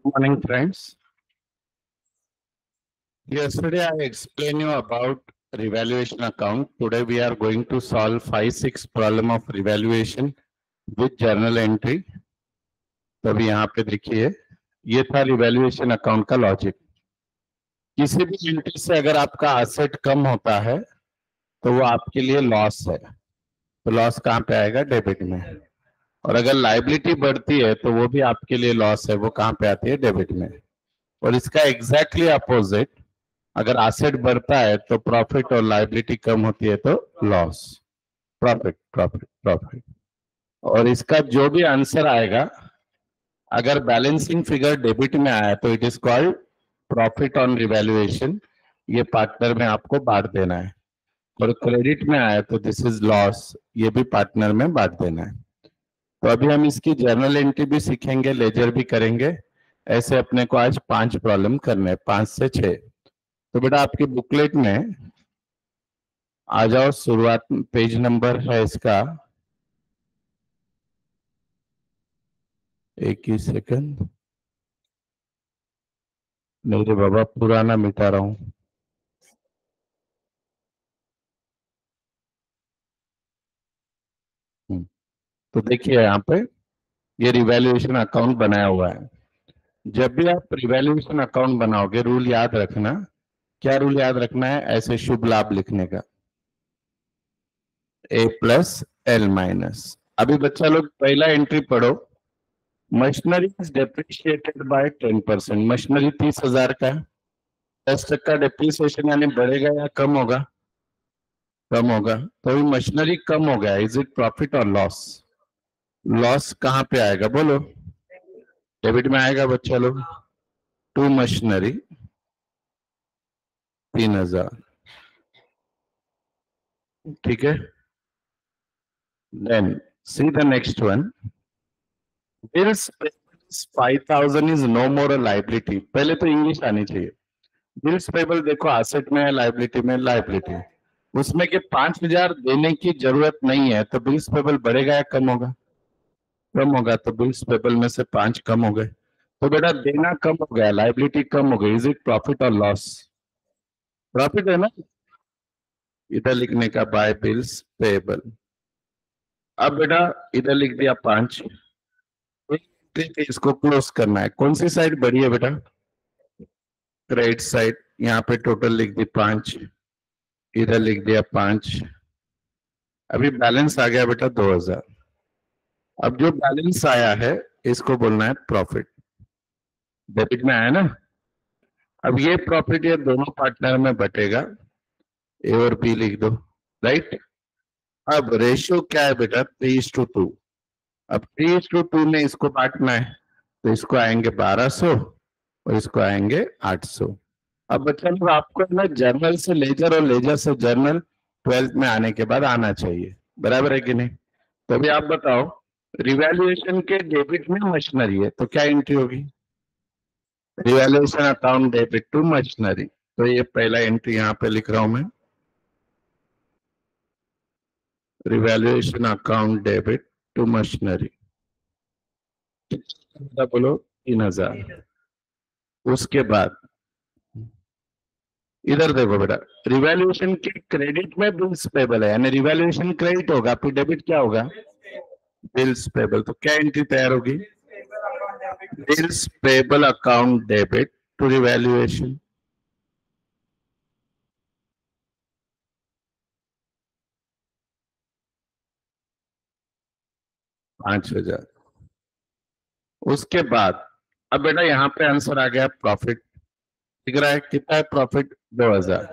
Morning, friends. Yesterday I explained you about revaluation account. Today we are going to solve 5-6 problem of revaluation with journal entry. तो अभी यहाँ पे देखिए, ये था रिवैल्यूएशन अकाउंट का लॉजिक। किसी भी एंट्री से अगर आपका एसेट कम होता है तो वो आपके लिए लॉस है। तो लॉस कहाँ पे आएगा? डेबिट में। और अगर लायबिलिटी बढ़ती है तो वो भी आपके लिए लॉस है, वो कहाँ पे आती है? डेबिट में। और इसका एग्जैक्टली अपोजिट, अगर एसेट बढ़ता है तो प्रॉफिट और लायबिलिटी कम होती है तो लॉस। Profit profit profit. और इसका जो भी आंसर आएगा, अगर बैलेंसिंग फिगर डेबिट में आया तो it is called profit on revaluation. ये पार्टनर में आपको बांट देना है। और क्रेडिट में आया तो दिस इज लॉस, ये भी पार्टनर में बांट देना है। तो अभी हम इसकी जर्नल एंट्री भी सीखेंगे, लेजर भी करेंगे। ऐसे अपने को आज 5 प्रॉब्लम करने हैं, 5 से 6। तो बेटा आपके बुकलेट में आ जाओ, शुरुआत पेज नंबर है इसका, एक ही सेकंड, मेरे बाबा पुराना मिटा रहा हूं। तो देखिए यहाँ पे ये रिवैल्यूएशन अकाउंट बनाया हुआ है। जब भी आप रिवैल्यूएशन अकाउंट बनाओगे, रूल याद रखना। क्या रूल याद रखना है? ऐसे शुभ लाभ लिखने का, ए प्लस एल माइनस। अभी बच्चा लोग पहला एंट्री पढ़ो। Machinery is depreciated by 10%। Machinery 30,000 का है। 10% डेप्रिसिएशन यानी बढ़ेगा या कम होगा? कम होगा। तो अभी मशीनरी कम हो गया, इज इट प्रॉफिट और लॉस? लॉस कहाँ पे आएगा बोलो? डेबिट में आएगा बच्चा लोग। टू मशीनरी 3,000, ठीक है। Then see the next one. Bills 5,000 is no more a liability. पहले तो इंग्लिश आनी चाहिए। बिल्स पेबल देखो, एसेट में है, लाइबिलिटी में, लाइबिलिटी उसमें के 5,000 देने की जरूरत नहीं है, तो बिल्स पेबल बढ़ेगा या कम होगा? कम होगा। तो बिल्स पेबल में से 5 कम हो गए, तो बेटा देना कम हो गया, लाइबिलिटी कम हो गई। इज इट प्रॉफिट और लॉस? प्रॉफिट है ना। इधर लिखने का बाय बिल्स पेबल। अब बेटा इधर लिख दिया 5। इसको क्लोज करना है। कौन सी साइड बढ़ी है बेटा? Credit side. यहाँ पे टोटल लिख दी 5, इधर लिख दिया 5। अभी बैलेंस आ गया बेटा 2,000। अब जो बैलेंस आया है इसको बोलना है प्रॉफिट। डेबिट में आया ना। अब ये प्रॉफिट ये दोनों पार्टनर में बटेगा, ए और बी लिख दो, राइट। अब रेशियो क्या है बेटा? 3:2। अब 3:2 में इसको बांटना है, तो इसको आएंगे 1,200 और इसको आएंगे 800। अब बच्चा लोग आपको ना जर्नल से लेजर और लेजर से जर्नल 12th में आने के बाद आना चाहिए, बराबर है कि नहीं? तो अभी आप बताओ, रिवैल्यूएशन के डेबिट में मशीनरी है तो क्या एंट्री होगी? Revaluation account debit to machinery. तो ये पहला एंट्री यहाँ पे लिख रहा हूं मैं, revaluation account debit to machinery. बोलो 3,000। उसके बाद इधर देखो बेटा, रिवैल्यूएशन के क्रेडिट में बिल्स पेबल है, यानी रिवैल्यूएशन क्रेडिट होगा, फिर डेबिट क्या होगा? Bills payable. तो क्या एंट्री तैयार होगी? Bills payable account debit to revaluation. 5,000। उसके बाद अब बेटा यहाँ पे आंसर आ गया प्रॉफिट। दिख रहा है कितना है प्रॉफिट? 2,000।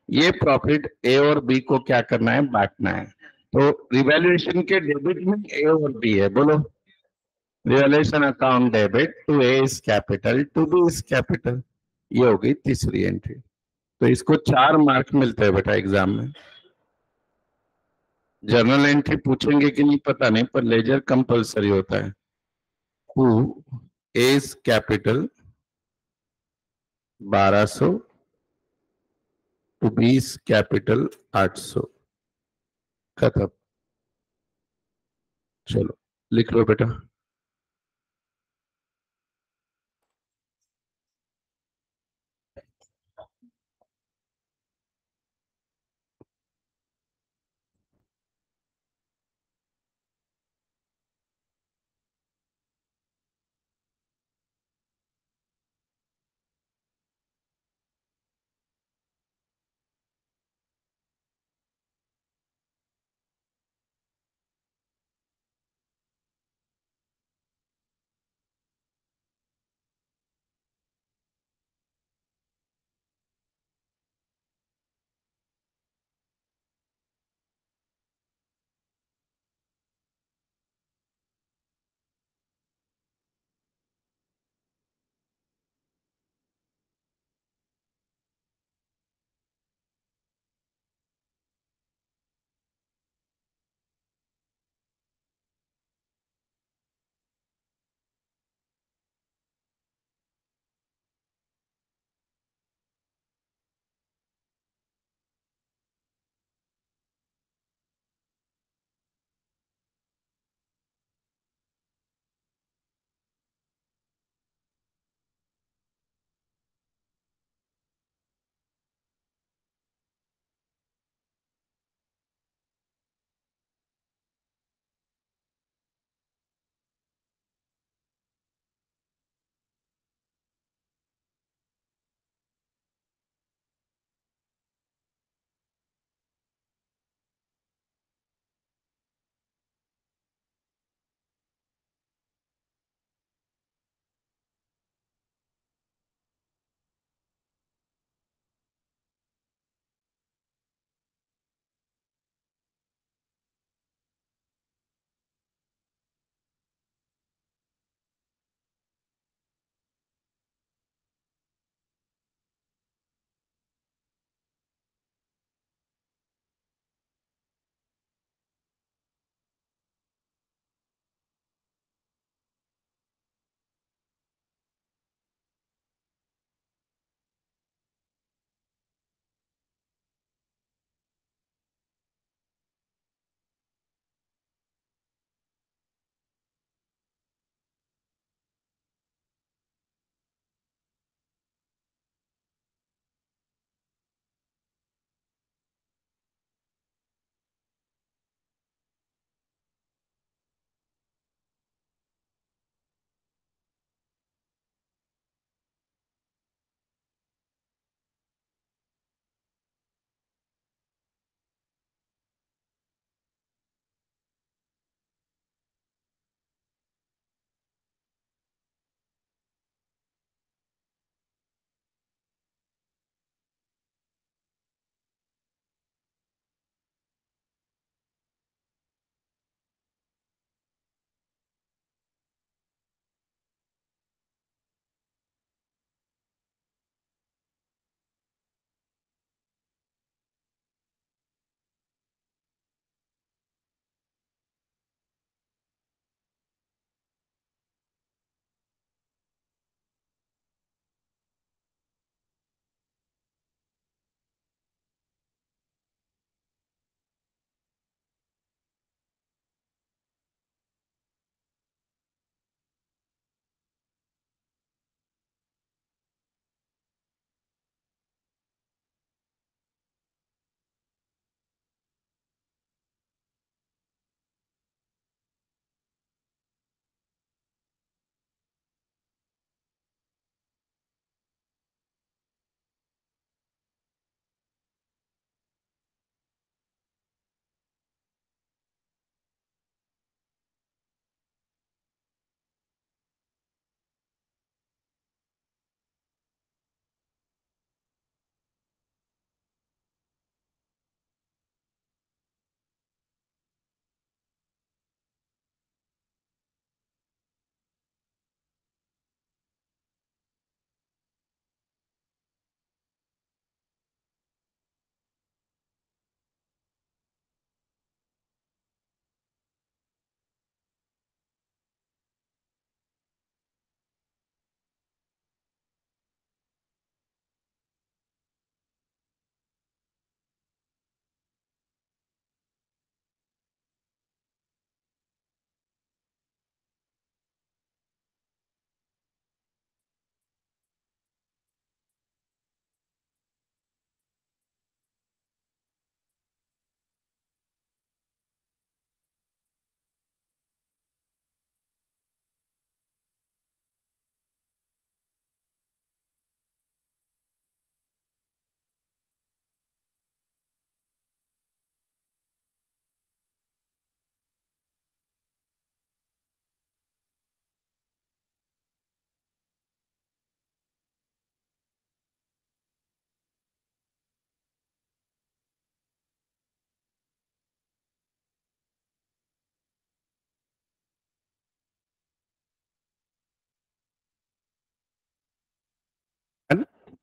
ये प्रॉफिट ए और बी को क्या करना है? बांटना है। तो रिवैल्यूएशन के डेबिट में ए और बी है, बोलो। Revaluation account debit to A is capital to B is capital. ये हो गई तीसरी एंट्री। तो इसको 4 मार्क मिलते हैं बेटा एग्जाम में। जर्नल एंट्री पूछेंगे कि नहीं पता नहीं, पर लेजर कंपलसरी होता है। To A is capital 1,200 to B is capital 800। खत्म। चलो लिख लो बेटा।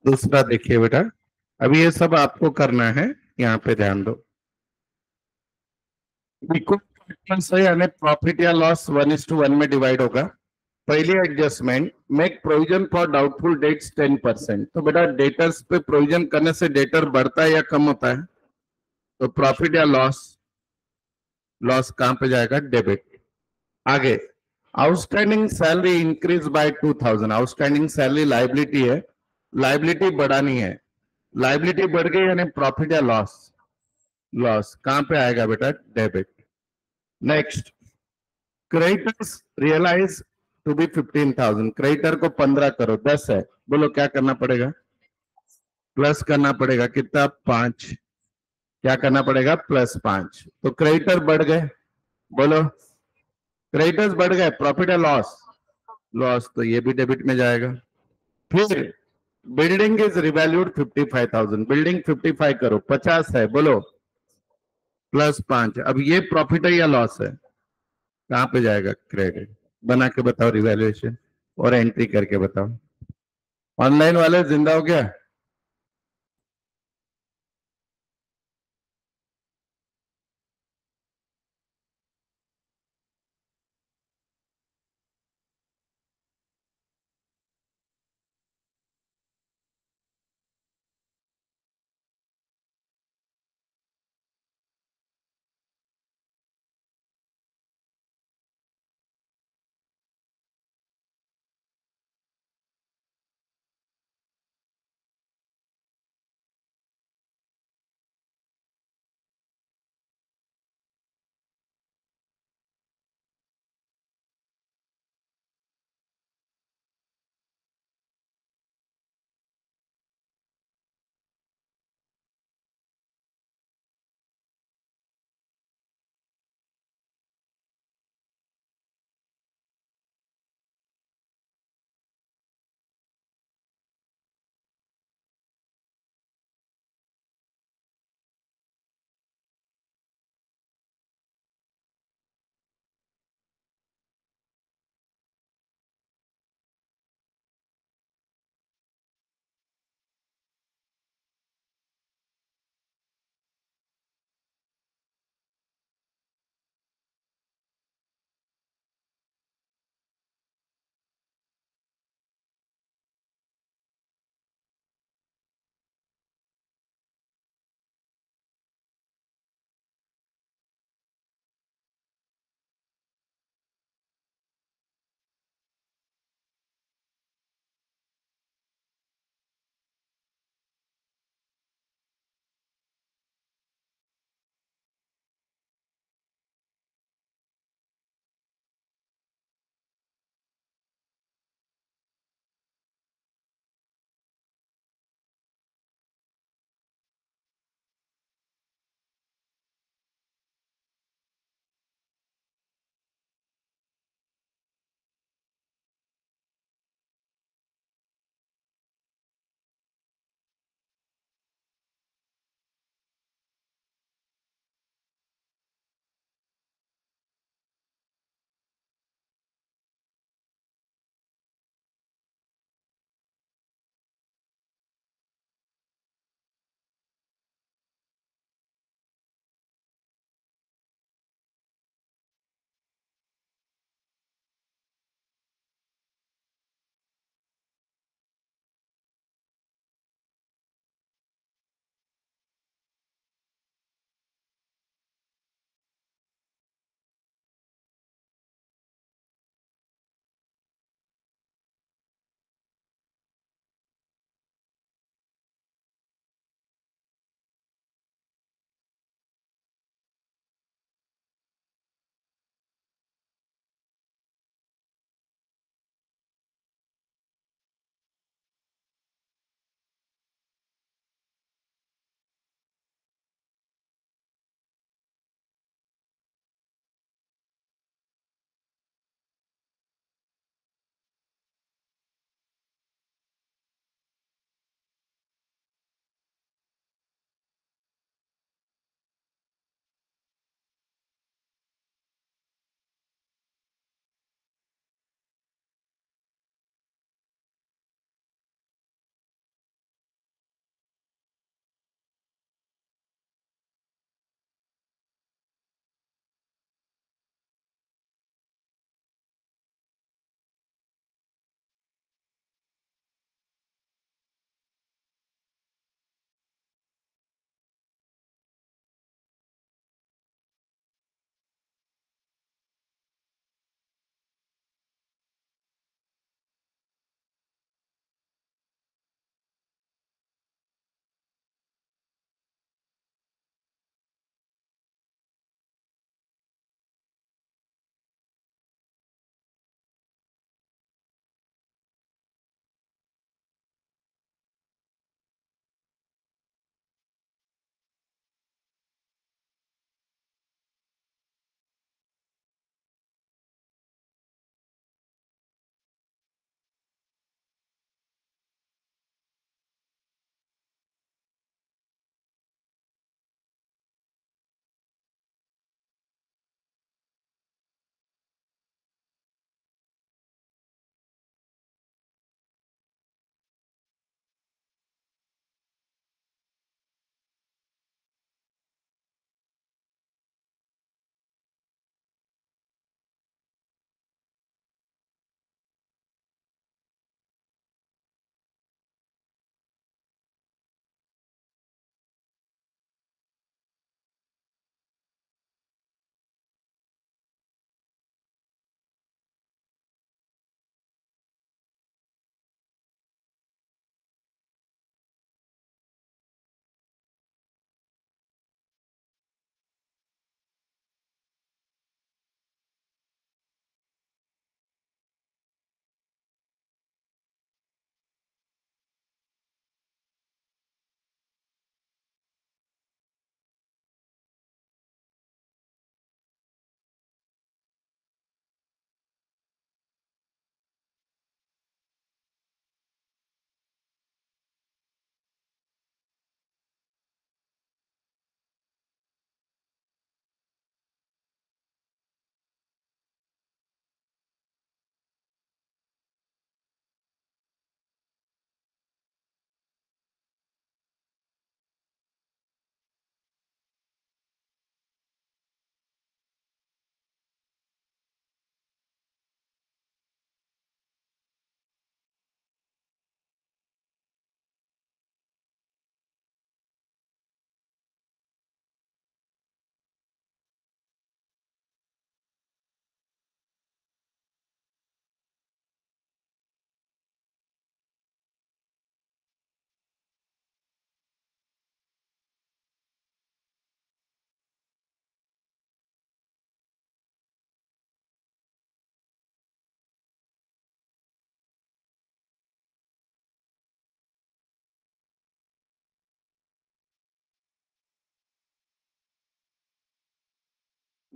दूसरा देखिए बेटा, अभी ये सब आपको करना है, यहाँ पे ध्यान दो। इक्वल यानी प्रॉफिट या लॉस 1:1 में डिवाइड होगा। पहली adjustment, make provision for doubtful debts 10%। तो बेटा डेटर्स पे प्रोविजन करने से डेटर बढ़ता है या कम होता है? तो प्रॉफिट या लॉस, लॉस कहां पे जाएगा? डेबिट। आगे, outstanding salary increase by 2000। Outstanding salary liability है, लाइबिलिटी बढ़ानी है, लाइबिलिटी बढ़ गई यानी प्रॉफिट या लॉस? लॉस कहां पे आएगा बेटा? Debit. Next, creditors realise to be 15,000। Creditor को 15 करो, 10 है, बोलो क्या करना पड़ेगा? प्लस करना पड़ेगा, कितना? 5। क्या करना पड़ेगा? +5। तो क्रेडिटर बढ़ गए, बोलो क्रेडिटर्स बढ़ गए, प्रॉफिट या लॉस? लॉस, तो ये भी डेबिट में जाएगा। फिर बिल्डिंग इज रिवैल्यूड 55,000। बिल्डिंग 55 करो, 50 है, बोलो +5। अब ये प्रॉफिट है या लॉस है? कहां पे जाएगा? क्रेडिट। बना के बताओ रिवैल्यूएशन और एंट्री करके बताओ। ऑनलाइन वाले जिंदा हो गया?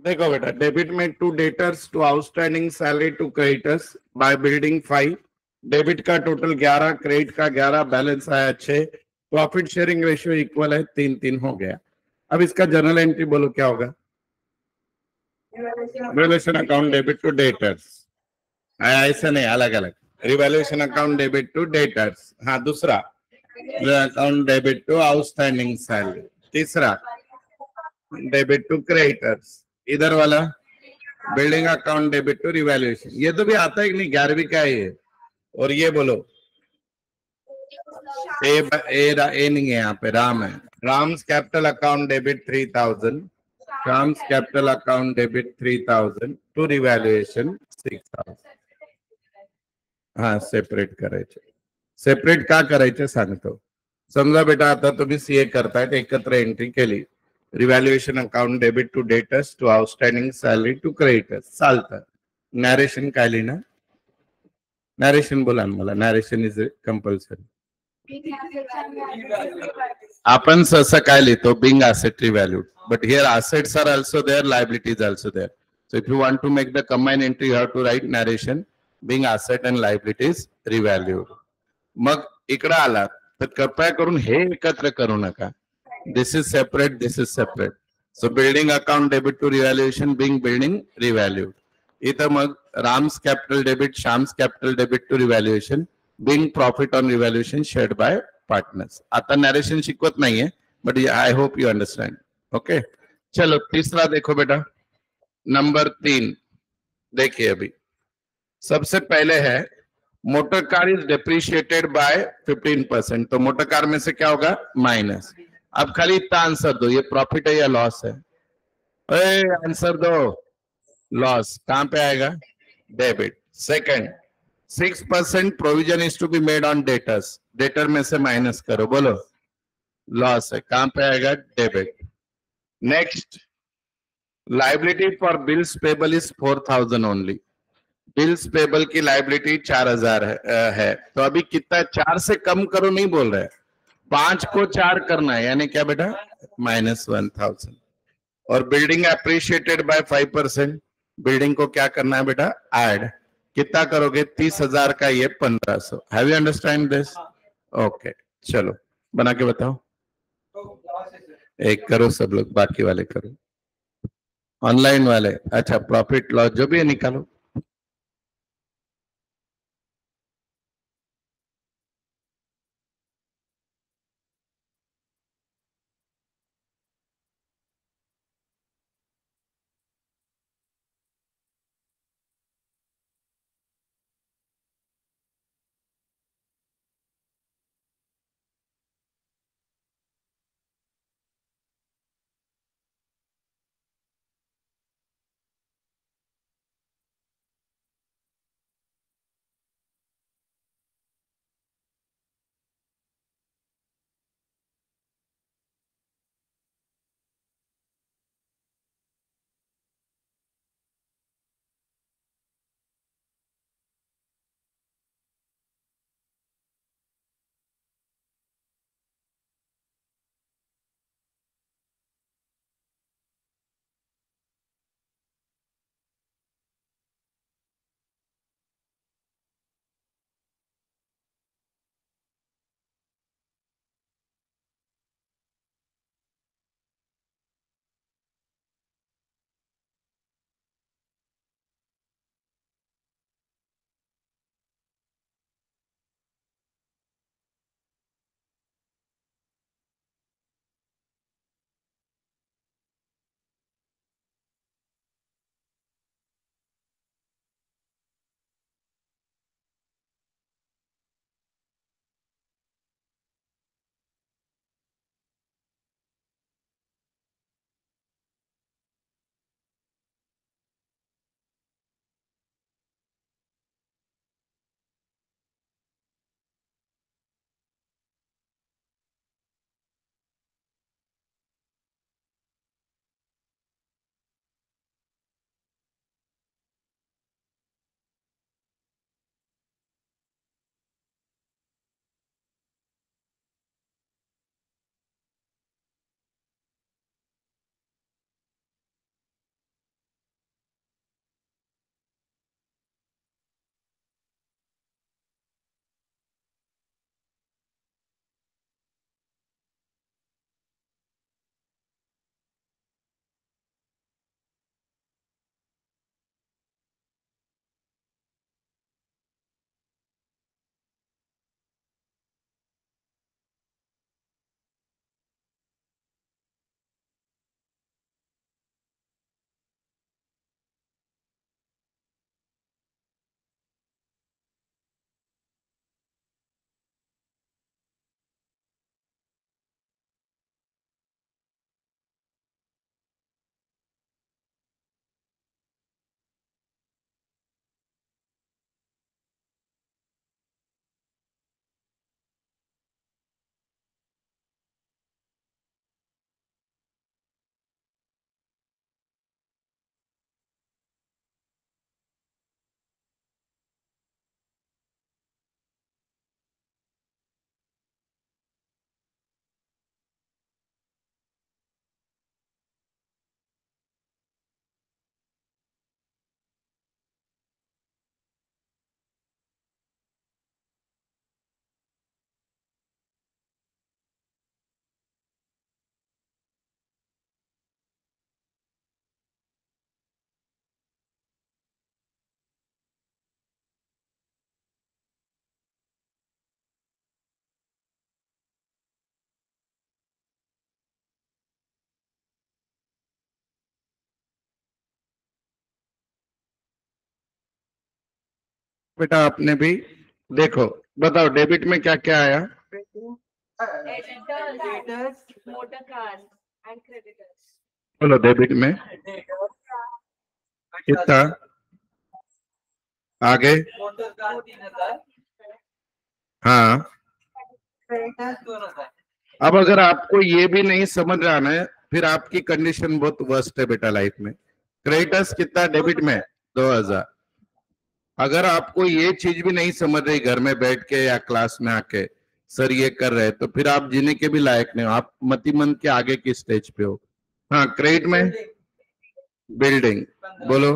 देखो बेटा, डेबिट में to debtors, to outstanding salary, to creditors by building 5। Debit का टोटल 11, क्रेडिट का 11, बैलेंस आया 6, प्रॉफिट शेयरिंग रेशियो इक्वल है 3-3 हो गया। अब इसका जर्नल एंट्री बोलो क्या होगा? Revaluation account debit to debtors, ऐसे नहीं, अलग अलग। Revaluation account debit to debtors, हाँ। दूसरा account debit to outstanding salary. तीसरा डेबिट टू क्रेडिटर्स। इधर वाला building account debit to revaluation. ये तो भी आता है कि नहीं, 11वीं का है ये। और ये बोलो ए नहीं है यहाँ पे, राम है। Ram's capital account debit 3000, Ram's capital account debit 3000 to revaluation 6000। हा सेपरेट करायचे. सेपरेट का करायचे सांगतो. समजा बेटा आता तुम्ही सीए करतायत, एकत्र एंट्री केली, revaluation account debit to debtors, to outstanding salary, to creditors, चालतं. नॅरेशन काय लिहिणार? नॅरेशन बोला ना मला. Narration is compulsory. आपण सहसा काय लिहितो? Being asset revalued, but here assets are also there, liabilities also there. So if you want to make the combined entry, you have to write narration being asset and liabilities revalued. मग इकडे आला तर कृपया करून हे एकत्र करू नका. This is separate, this is separate. So building account debit to revaluation being building revalued. इथं मग Ram's capital debit, Shyam's capital debit to revaluation being profit on revaluation shared by partners. आता नरेशन शिकवत नाहीये, but I hope you understand. Okay, चलो तीसरा देखो बेटा. Number 3 देखिए. अभी सबसे पहले है motor car is depreciated by 15%. तो मोटर कार में से क्या होगा? माइनस. अब खाली इतना आंसर दो, ये प्रॉफिट है या लॉस है? आंसर दो. लॉस. कहां पे आएगा? Debit. Second, 6% provision is to be made on debtors. Debtor में से माइनस करो, बोलो. लॉस है. कहां पे आएगा? Debit. Next, liability for bills payable is 4000 only. Bills payable की लाइबिलिटी 4000 है. तो अभी कितना? 4 से कम करो नहीं बोल रहे, 5 को 4 करना है, यानी क्या बेटा? -1000. और बिल्डिंग अप्रिशिएटेड बाय 5%. बिल्डिंग को क्या करना है बेटा? ऐड. कितना करोगे? 30,000 का ये 1500. Have you understand this? Okay, चलो बना के बताओ. एक करो सब लोग, बाकी वाले करो. ऑनलाइन वाले अच्छा, प्रॉफिट लॉस जो भी है निकालो. बेटा आपने भी देखो, बताओ डेबिट में क्या क्या आया? Motor car and creditors. बोलो डेबिट में कितना आगे? मोटर कार 3,000, हाँ, क्रेडिटर्स 2,000। अब अगर आपको ये भी नहीं समझ आना है, फिर आपकी कंडीशन बहुत वर्स्ट है बेटा लाइफ में। क्रेडिटर्स कितना डेबिट में? 2,000। अगर आपको ये चीज भी नहीं समझ रही घर में बैठ के या क्लास में आके, सर ये कर रहे हैं, तो फिर आप जीने के भी लायक नहीं हो, आप मतिमंद के आगे की स्टेज पे हो। हाँ, क्रेडिट में बिल्डिंग, बोलो।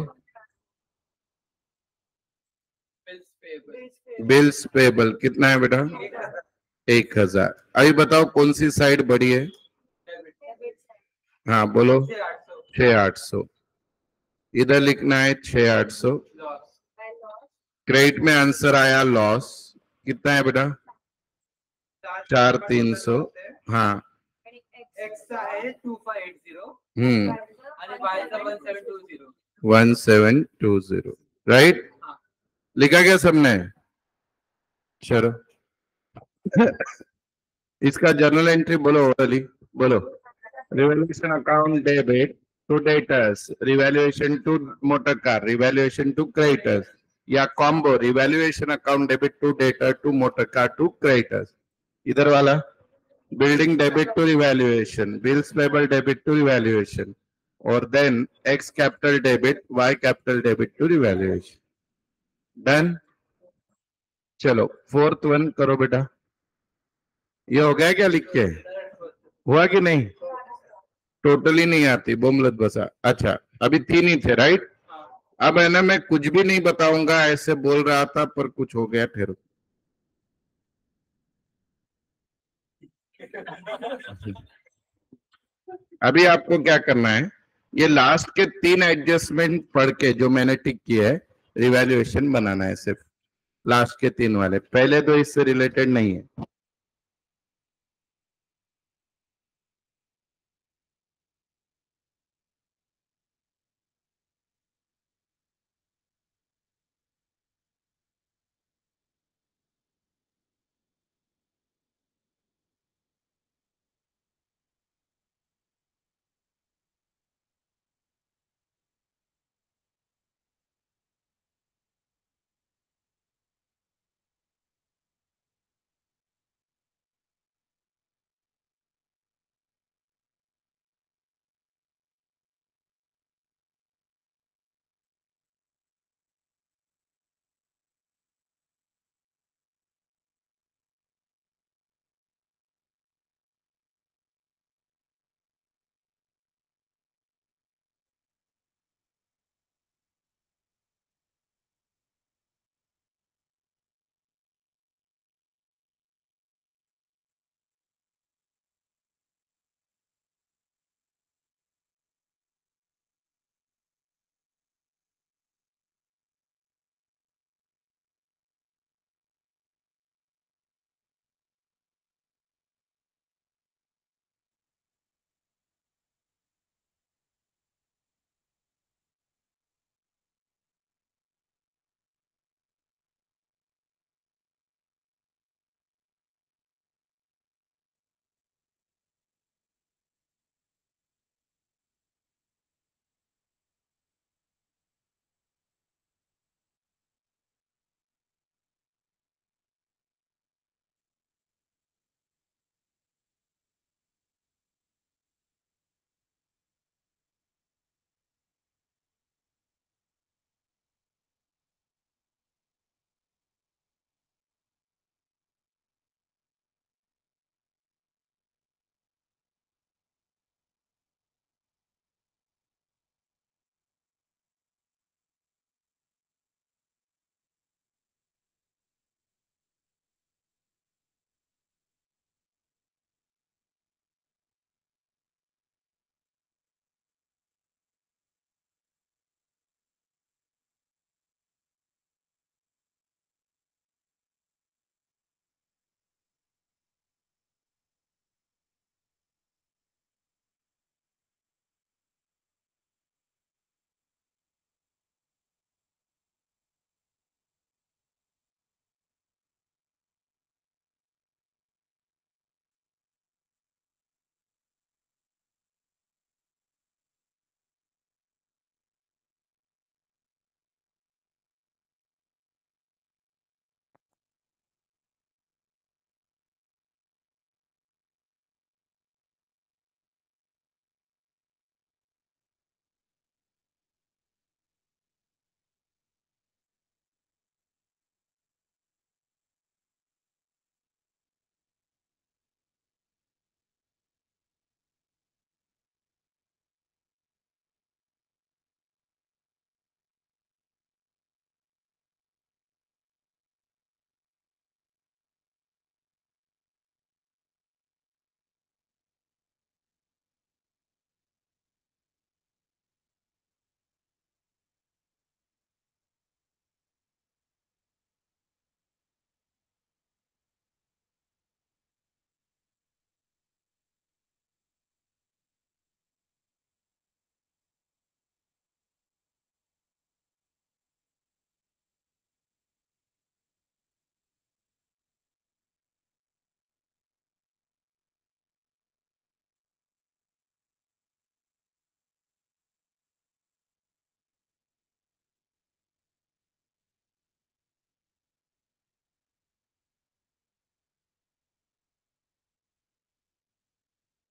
बिल्स पेबल कितना है बेटा? 1,000। अभी बताओ कौन सी साइड बड़ी है? हाँ बोलो। 6,800। इधर लिखना है 6,800। क्रेडिट में आंसर आया लॉस। कितना है बेटा? 4,300। हाँ। एक्स्ट्रा है 2580 हम्म। आणि बायचा 1720। 1720 राइट। लिखा गया सबने? चलो इसका जर्नल एंट्री बोलो वाली, बोलो। Revaluation account debit to debtors, revaluation to motor car, revaluation to creditors, या combo revaluation account debit to debtor to motor car to creditors. इधर वाला building debit to revaluation, bills payable debit to revaluation, और then X capital debit Y capital debit to revaluation. Done. चलो fourth one करो बेटा। ये हो गया क्या लिख के? हुआ कि नहीं? टोटली नहीं आती बोमलत बसा। अच्छा, अभी 3 ही थे राइट। अब है ना, मैं कुछ भी नहीं बताऊंगा ऐसे बोल रहा था, पर कुछ हो गया ठहरो। अभी आपको क्या करना है, ये लास्ट के 3 एडजस्टमेंट पढ़ के जो मैंने टिक किया है, रिवैल्यूएशन बनाना है सिर्फ। लास्ट के 3 वाले, पहले तो इससे रिलेटेड नहीं है।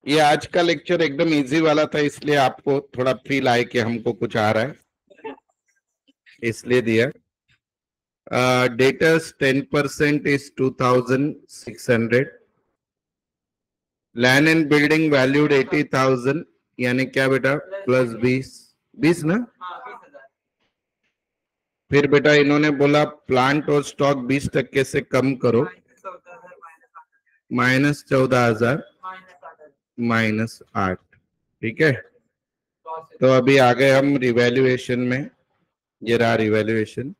ये आज का लेक्चर एकदम इजी वाला था, इसलिए आपको थोड़ा फील आए कि हमको कुछ आ रहा है, इसलिए दिया। Debtors 10% is 2600, land and building valued 80,000, यानी क्या बेटा प्लस 20 ना। हाँ 20,000। फिर बेटा इन्होंने बोला प्लांट और स्टॉक 20% से कम करो, -14,000 -14,000 -8। ठीक है, तो अभी आ गए हम रिवैल्यूएशन में। ये रहा रिवैल्यूएशन।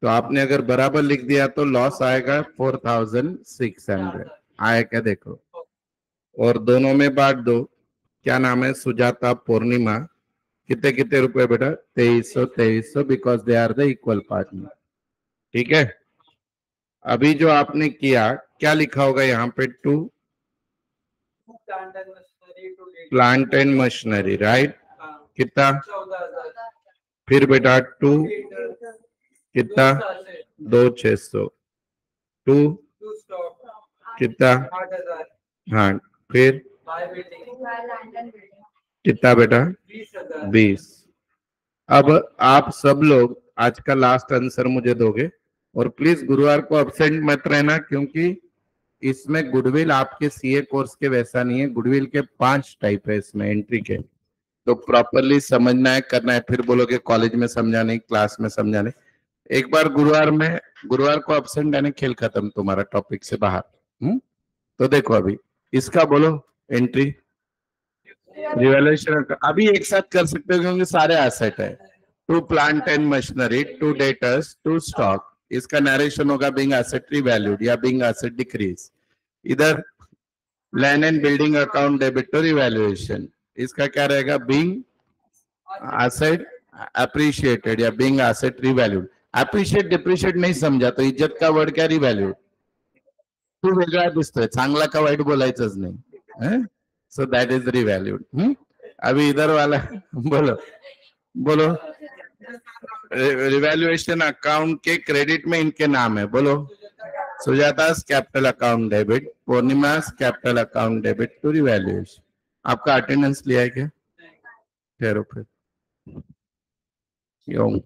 तो आपने अगर बराबर लिख दिया तो लॉस आएगा 4,600। आया क्या देखो, और दोनों में बांट दो। क्या नाम है, सुजाता पूर्णिमा। कितने कितने रुपए बेटा, 2300 because they are the equal partner. ठीक है, अभी जो आपने किया क्या लिखा होगा यहाँ पे, to plant and machinery, right. कितना, 14,000। फिर बेटा टू कितना, 2,600, टू कितना, 8,000। हाँ, फिर कितना बेटा, 20,000। 20। अब आप सब लोग आज का लास्ट आंसर मुझे दोगे, और प्लीज गुरुवार को अब्सेंट मत रहना, क्योंकि इसमें गुडविल आपके सीए कोर्स के वैसा नहीं है। गुडविल के 5 टाइप है इसमें एंट्री के, तो प्रॉपरली समझना है, करना है। फिर बोलोगे कॉलेज में समझा नहीं, क्लास में समझा नहीं। एक बार गुरुवार को अब्सेंट यानी खेल खत्म तुम्हारा, टॉपिक से बाहर। तो देखो अभी इसका बोलो एंट्री रिवैल्यूएशन। अभी एक साथ कर सकते हो क्योंकि सारे एसेट है। To plant and machinery, to debtors, to stock. इसका नरेशन होगा बीइंग एसेट रिवैल्यूड या बीइंग एसेट डिक्रीज। इधर land and building account debit to revaluation, इसका क्या रहेगा, बीइंग एसेट अप्रिशिएटेड या being asset revalued. Appreciate depreciate नहीं समझा तो इज्जत का वर्ड क्या, रिवैल्यूड। तू वेगळा दिसतोय, चांगला का वाईट बोलायचंच नाही, सो दैट इज रिवैल्यूड। अभी इधर वाला बोलो बोलो, रिवैल्यूएशन अकाउंट के क्रेडिट में इनके नाम है, बोलो। Sujata's capital account debit, Purnima's capital account debit to revaluation. आपका अटेंडेंस लिया है क्या, ठहरो फिर क्यों।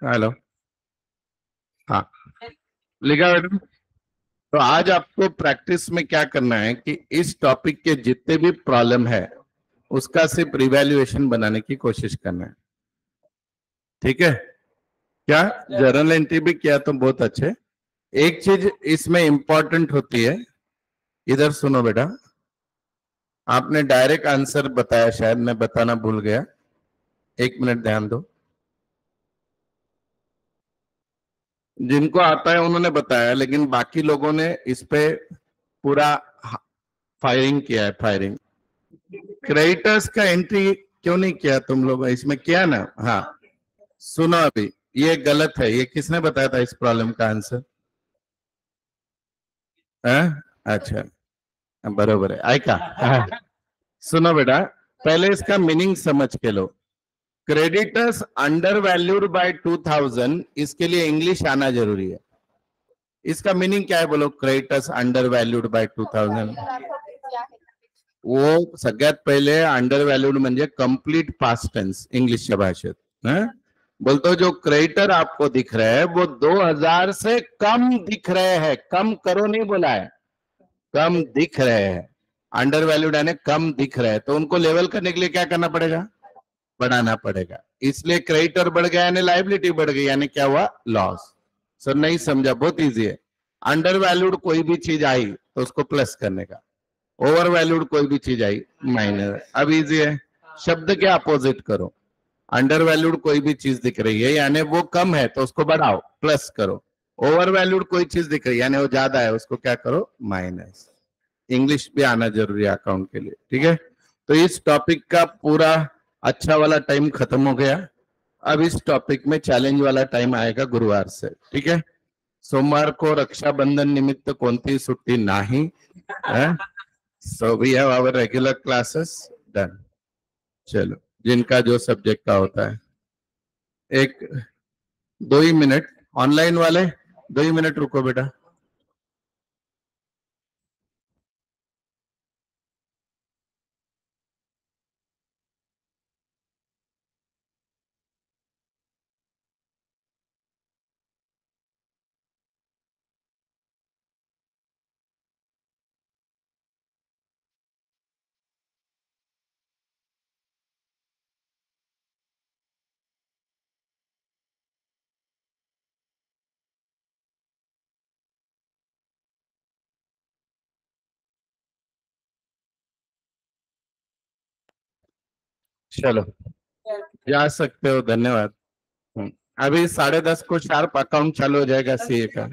हेलो, हाँ लिखा बेटा। तो आज आपको प्रैक्टिस में क्या करना है कि इस टॉपिक के जितने भी प्रॉब्लम है उसका सिर्फ रिवैल्यूएशन बनाने की कोशिश करना है। ठीक है, क्या जर्नल एंट्री भी किया तो बहुत अच्छे। एक चीज इसमें इंपॉर्टेंट होती है, इधर सुनो बेटा। आपने डायरेक्ट आंसर बताया, शायद मैं बताना भूल गया, 1 मिनट ध्यान दो। जिनको आता है उन्होंने बताया, लेकिन बाकी लोगों ने इस पे पूरा फायरिंग किया है, फायरिंग। क्रेडिटर्स का एंट्री क्यों नहीं किया तुम लोग, इसमें किया ना। हाँ सुनो, अभी ये गलत है। ये किसने बताया था इस प्रॉब्लम का आंसर, अच्छा बरोबर है, ऐका। सुनो बेटा, पहले इसका मीनिंग समझ के लो। क्रेडिटर्स अंडर वैल्यूड बाय 2000, इसके लिए इंग्लिश आना जरूरी है। इसका मीनिंग क्या है बोलो, क्रेडिटर्स अंडर वैल्यूड बाय 2000। वो सगळ्यात पहिले अंडर वैल्यूड म्हणजे कंप्लीट पास्ट टेंस इंग्लिशच्या भाषेत। बोलतो जो क्रेडिटर आपको दिख रहे हैं वो 2000 से कम दिख रहे हैं, कम करो नहीं बोला है, कम दिख रहे हैं। अंडर वैल्यूड यानी कम दिख रहे हैं, तो उनको लेवल करने के लिए क्या करना पड़ेगा, बढ़ाना पड़ेगा। इसलिए क्रेडिटर बढ़ गया यानी लाइबिलिटी बढ़ गई, यानी क्या हुआ, लॉस। सर नहीं समझा, बहुत इजी है। अंडर वैल्यूड कोई भी चीज आई तो उसको प्लस करने का, ओवर वैल्यूड कोई भी चीज आई माइनस। अब इजी है, शब्द के अपोजिट करो। अंडर वैल्यूड कोई भी चीज दिख रही है यानी वो कम है तो उसको बढ़ाओ, प्लस करो। ओवर वैल्यूड कोई चीज दिख रही है यानी वो ज्यादा है, उसको क्या करो, माइनस। इंग्लिश भी आना जरूरी है अकाउंट के लिए। ठीक है, तो इस टॉपिक का पूरा अच्छा वाला टाइम खत्म हो गया। अब इस टॉपिक में चैलेंज वाला टाइम आएगा गुरुवार से, ठीक है। सोमवार को रक्षाबंधन निमित्त कोणतीही सुट्टी नाही है। So we have our regular classes done. चलो, जिनका जो सब्जेक्ट का होता है, एक 2 ही मिनट ऑनलाइन वाले, 2 ही मिनट रुको बेटा। चलो, जा सकते हो, धन्यवाद। अभी 10:30 को शार्प अकाउंट चालू हो जाएगा सीए का।